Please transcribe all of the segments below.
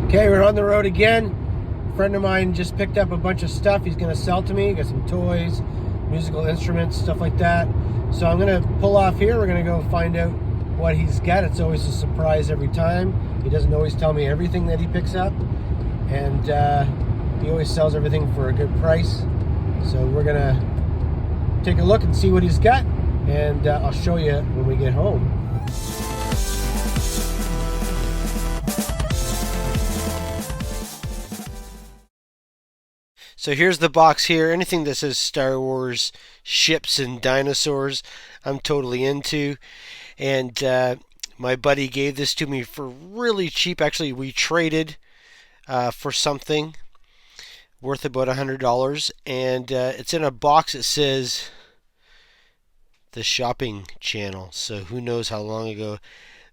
Okay, we're on the road again. A friend of mine just picked up a bunch of stuff he's going to sell to me. Got some toys, musical instruments, stuff like that. So I'm going to pull off here. We're going to go find out what he's got. It's always a surprise every time. He doesn't always tell me everything that he picks up. And he always sells everything for a good price. So we're going to take a look and see what he's got. And I'll show you when we get home. So here's the box here. Anything that says Star Wars, ships, and dinosaurs, I'm totally into. And my buddy gave this to me for really cheap. Actually, we traded for something worth about $100. And it's in a box that says the shopping channel. So who knows how long ago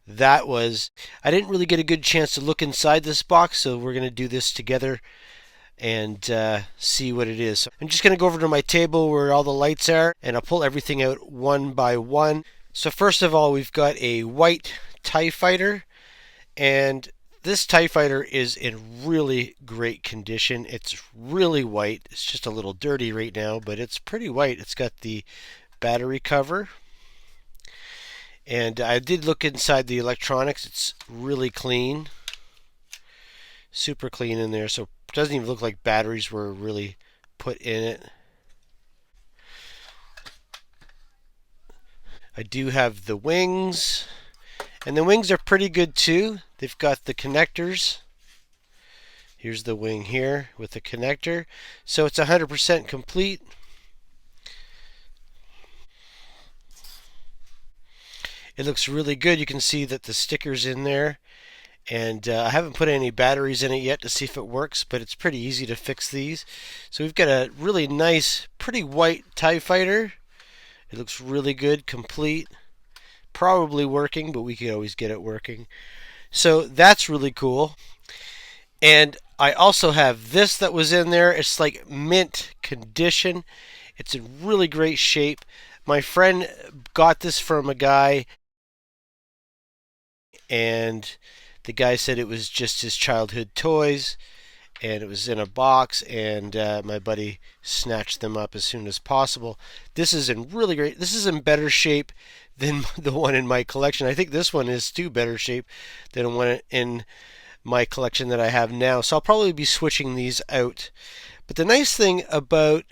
that was. I didn't really get a good chance to look inside this box, so we're going to do this together and see what it is. So I'm just going to go over to my table where all the lights are, and I'll pull everything out one by one. So first of all, we've got a white TIE fighter, and this TIE fighter is in really great condition. It's really white. It's just a little dirty right now, but it's pretty white. It's got the battery cover, and I did look inside the electronics. It's really clean, super clean in there, so it doesn't even look like batteries were really put in it. I do have the wings, and the wings are pretty good too. They've got the connectors. Here's the wing here with the connector, so it's 100% complete. It looks really good. You can see that the sticker's in there. And I haven't put any batteries in it yet to see if it works, but it's pretty easy to fix these. So we've got a really nice, pretty white TIE fighter. It looks really good, complete. Probably working, but we could always get it working. So that's really cool. And I also have this that was in there. It's like mint condition. It's in really great shape. My friend got this from a guy, and the guy said it was just his childhood toys, and it was in a box, and my buddy snatched them up as soon as possible. This is in really great, this is in better shape than the one in my collection. I think this one is too better shape than one in my collection that I have now. So I'll probably be switching these out. But the nice thing about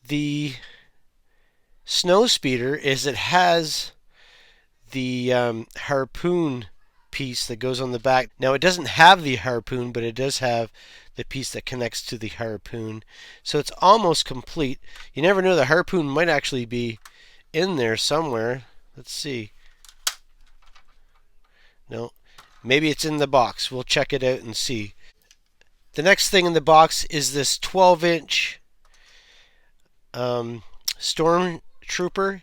the snow speeder is it has the harpoon piece that goes on the back. Now it doesn't have the harpoon, but it does have the piece that connects to the harpoon. So it's almost complete. You never know, the harpoon might actually be in there somewhere. Let's see. No, maybe it's in the box. We'll check it out and see. The next thing in the box is this 12-inch Stormtrooper.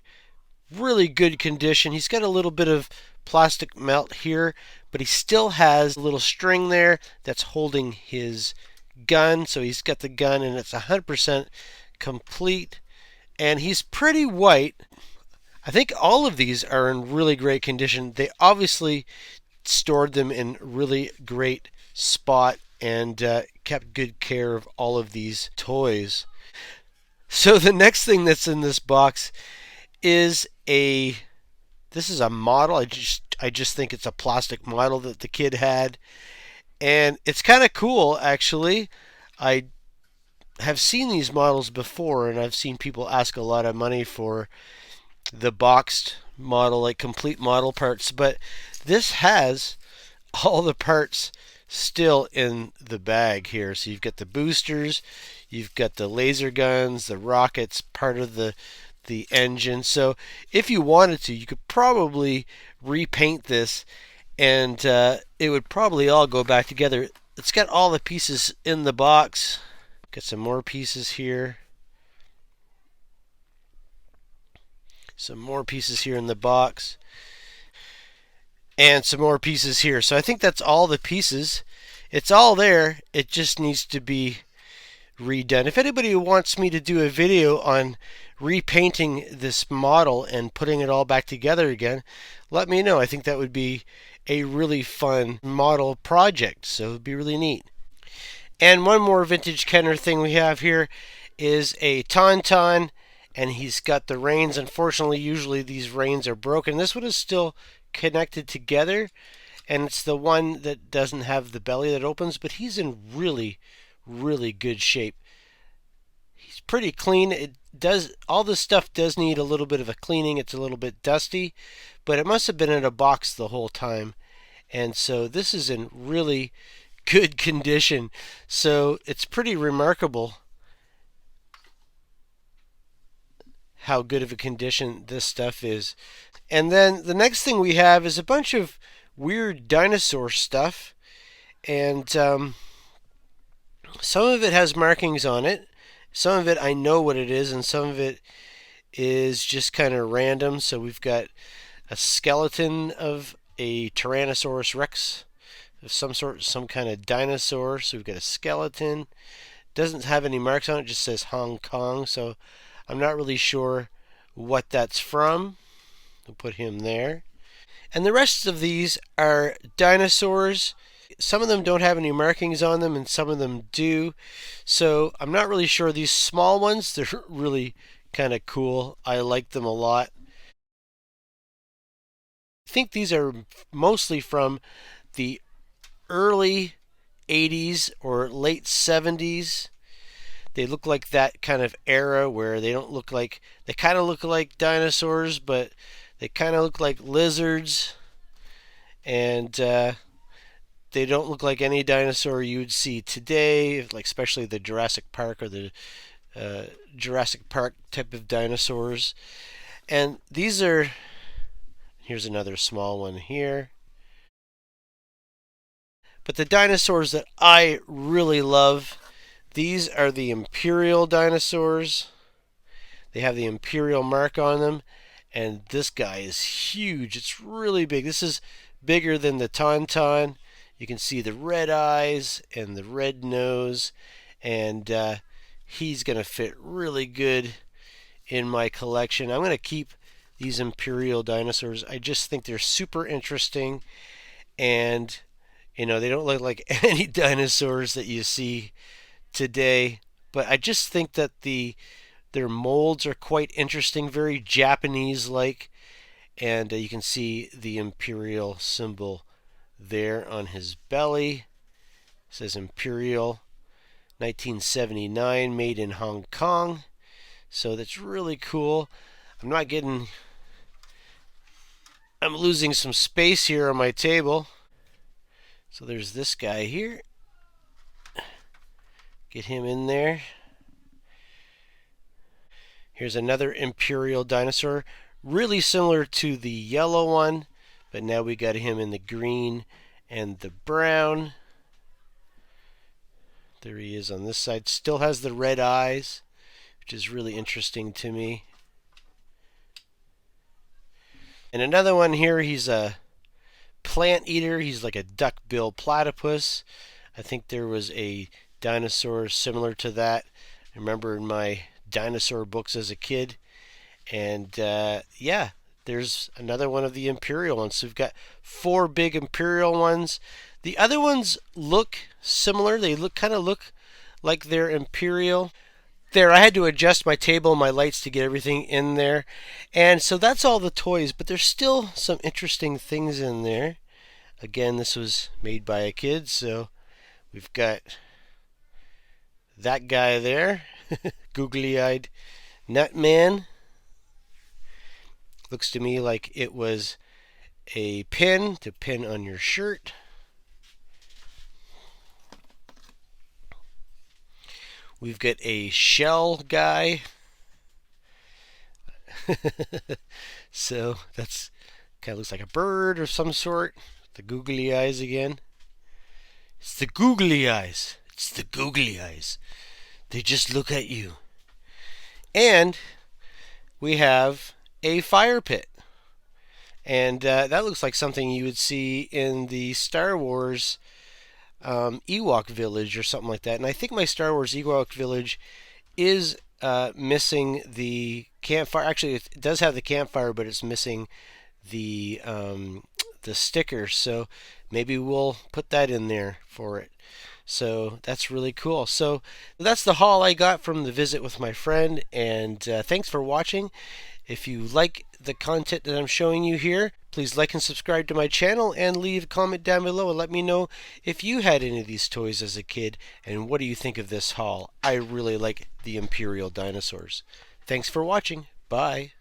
Really good condition. He's got a little bit of plastic melt here, but he still has a little string there that's holding his gun. So he's got the gun, and it's 100% complete, and he's pretty white. I think all of these are in really great condition. They obviously stored them in really great spot and kept good care of all of these toys. So the next thing that's in this box is this is a model. I just think it's a plastic model that the kid had, and it's kind of cool actually. I have seen these models before, and I've seen people ask a lot of money for the boxed model, like complete model parts, but this has all the parts still in the bag here. So you've got the boosters, you've got the laser guns, the rockets, part of the engine. So if you wanted to, you could probably repaint this, and it would probably all go back together. It's got all the pieces in the box. Got some more pieces here. Some more pieces here in the box. And some more pieces here. So I think that's all the pieces. It's all there. It just needs to be redone. If anybody wants me to do a video on repainting this model and putting it all back together again, let me know. I think that would be a really fun model project. So it'd be really neat. And one more vintage Kenner thing we have here is a Tauntaun, and he's got the reins. Unfortunately, usually these reins are broken. This one is still connected together, and it's the one that doesn't have the belly that opens, but he's in really, really good shape. He's pretty clean. It does all this stuff does need a little bit of a cleaning. It's a little bit dusty, but it must have been in a box the whole time. And so this is in really good condition. So it's pretty remarkable how good of a condition this stuff is. And then the next thing we have is a bunch of weird dinosaur stuff. And some of it has markings on it. Some of it I know what it is, and some of it is just kind of random. So we've got a skeleton of a Tyrannosaurus Rex of some sort, some kind of dinosaur. So we've got a skeleton. Doesn't have any marks on it, just says Hong Kong. So I'm not really sure what that's from. We'll put him there. And the rest of these are dinosaurs. Some of them don't have any markings on them, and some of them do. So I'm not really sure. These small ones, they're really kind of cool. I like them a lot. I think these are mostly from the early 80s or late 70s. They look like that kind of era where they don't look like, they kind of look like dinosaurs, but they kind of look like lizards. And they don't look like any dinosaur you would see today, like especially the Jurassic Park or the Jurassic Park type of dinosaurs. And these are, here's another small one here. But the dinosaurs that I really love, these are the Imperial dinosaurs. They have the Imperial mark on them. And this guy is huge. It's really big. This is bigger than the Tauntaun. You can see the red eyes and the red nose, and he's going to fit really good in my collection. I'm going to keep these Imperial dinosaurs. I just think they're super interesting, and they don't look like any dinosaurs that you see today, but I just think that their molds are quite interesting, very Japanese-like, and you can see the Imperial symbol there on his belly. It says Imperial 1979, made in Hong Kong. So that's really cool. I'm losing some space here on my table. So there's this guy here. Get him in there. Here's another Imperial dinosaur, really similar to the yellow one, but now we got him in the green and the brown. There he is on this side. Still has the red eyes, which is really interesting to me. And another one here, he's a plant eater. He's like a duck-bill platypus. I think there was a dinosaur similar to that. I remember in my dinosaur books as a kid. And yeah, there's another one of the Imperial ones. So we've got 4 big Imperial ones. The other ones look similar. They kind of look like they're Imperial. There, I had to adjust my table and my lights to get everything in there. And so that's all the toys, but there's still some interesting things in there. Again, this was made by a kid, so we've got that guy there, googly-eyed Nutman. Looks to me like it was a pin to pin on your shirt. We've got a shell guy. So that's kind of looks like a bird or some sort. The googly eyes again. It's the googly eyes. It's the googly eyes. They just look at you. And we have a fire pit. And that looks like something you would see in the Star Wars Ewok Village or something like that. And I think my Star Wars Ewok Village is missing the campfire. Actually, it does have the campfire, but it's missing the the sticker, so maybe we'll put that in there for it. So that's really cool. So that's the haul I got from the visit with my friend, and thanks for watching. If you like the content that I'm showing you here, please like and subscribe to my channel and leave a comment down below and let me know if you had any of these toys as a kid and what do you think of this haul. I really like the Imperial dinosaurs. Thanks for watching. Bye.